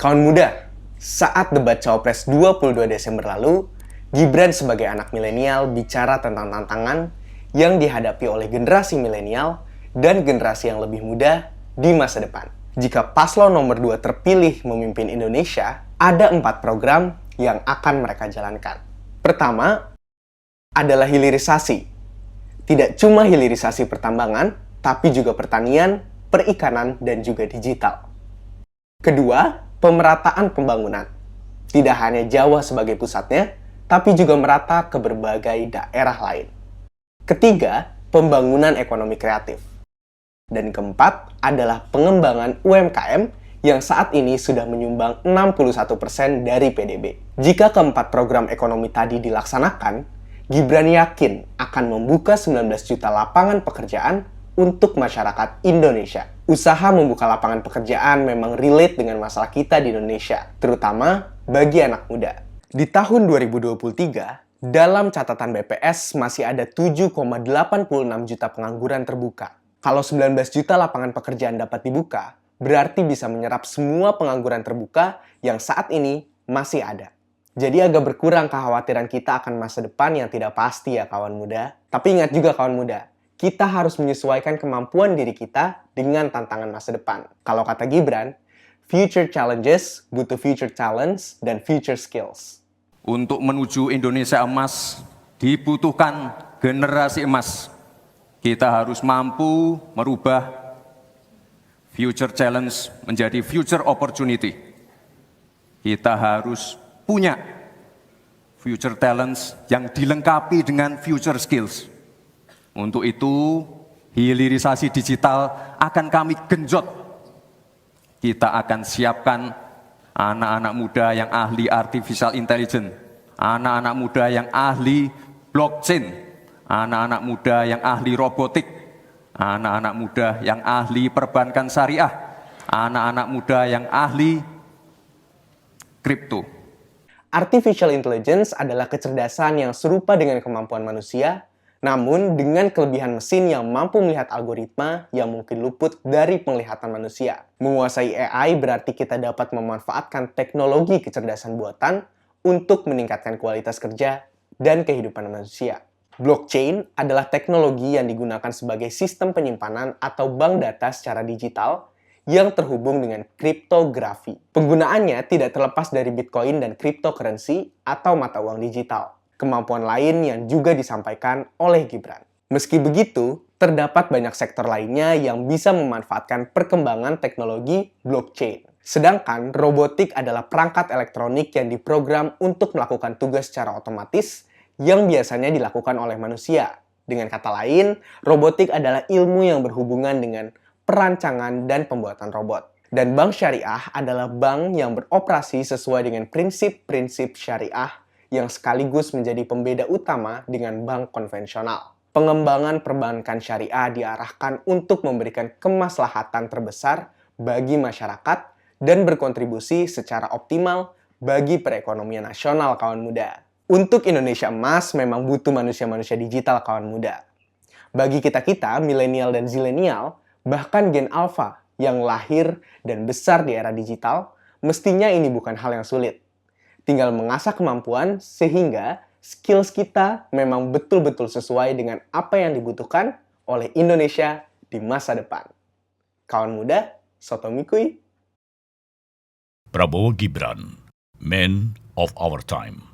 Kawan muda, saat debat Cawapres 22 Desember lalu, Gibran sebagai anak milenial bicara tentang tantangan yang dihadapi oleh generasi milenial dan generasi yang lebih muda di masa depan. Jika paslon nomor 2 terpilih memimpin Indonesia, ada 4 program yang akan mereka jalankan. Pertama, adalah hilirisasi. Tidak cuma hilirisasi pertambangan, tapi juga pertanian, perikanan, dan juga digital. Kedua, pemerataan pembangunan. Tidak hanya Jawa sebagai pusatnya, tapi juga merata ke berbagai daerah lain. Ketiga, pembangunan ekonomi kreatif. Dan keempat adalah pengembangan UMKM yang saat ini sudah menyumbang 61% dari PDB. Jika keempat program ekonomi tadi dilaksanakan, Gibran yakin akan membuka 19 juta lapangan pekerjaan untuk masyarakat Indonesia. Usaha membuka lapangan pekerjaan memang relate dengan masalah kita di Indonesia, terutama bagi anak muda. Di tahun 2023, dalam catatan BPS masih ada 7,86 juta pengangguran terbuka. Kalau 19 juta lapangan pekerjaan dapat dibuka, berarti bisa menyerap semua pengangguran terbuka yang saat ini masih ada. Jadi agak berkurang kekhawatiran kita akan masa depan yang tidak pasti ya kawan muda. Tapi ingat juga kawan muda, kita harus menyesuaikan kemampuan diri kita dengan tantangan masa depan. Kalau kata Gibran, future challenges butuh future talents dan future skills. Untuk menuju Indonesia emas, dibutuhkan generasi emas. Kita harus mampu merubah future challenge menjadi future opportunity. Kita harus punya future talents yang dilengkapi dengan future skills. Untuk itu, hilirisasi digital akan kami genjot. Kita akan siapkan anak-anak muda yang ahli artificial intelligence, anak-anak muda yang ahli blockchain, anak-anak muda yang ahli robotik, anak-anak muda yang ahli perbankan syariah, anak-anak muda yang ahli kripto. Artificial intelligence adalah kecerdasan yang serupa dengan kemampuan manusia, namun dengan kelebihan mesin yang mampu melihat algoritma yang mungkin luput dari penglihatan manusia. Menguasai AI berarti kita dapat memanfaatkan teknologi kecerdasan buatan untuk meningkatkan kualitas kerja dan kehidupan manusia. Blockchain adalah teknologi yang digunakan sebagai sistem penyimpanan atau bank data secara digital yang terhubung dengan kriptografi. Penggunaannya tidak terlepas dari Bitcoin dan cryptocurrency atau mata uang digital. Kemampuan lain yang juga disampaikan oleh Gibran. Meski begitu, terdapat banyak sektor lainnya yang bisa memanfaatkan perkembangan teknologi blockchain. Sedangkan robotik adalah perangkat elektronik yang diprogram untuk melakukan tugas secara otomatis yang biasanya dilakukan oleh manusia. Dengan kata lain, robotik adalah ilmu yang berhubungan dengan perancangan dan pembuatan robot. Dan bank syariah adalah bank yang beroperasi sesuai dengan prinsip-prinsip syariah yang sekaligus menjadi pembeda utama dengan bank konvensional. Pengembangan perbankan syariah diarahkan untuk memberikan kemaslahatan terbesar bagi masyarakat dan berkontribusi secara optimal bagi perekonomian nasional kawan muda. Untuk Indonesia emas memang butuh manusia-manusia digital kawan muda. Bagi kita-kita, milenial dan zilenial, bahkan gen alpha yang lahir dan besar di era digital, mestinya ini bukan hal yang sulit. Tinggal mengasah kemampuan sehingga skills kita memang betul-betul sesuai dengan apa yang dibutuhkan oleh Indonesia di masa depan. Kawan muda, soto mikui. Prabowo Gibran, Man of Our Time.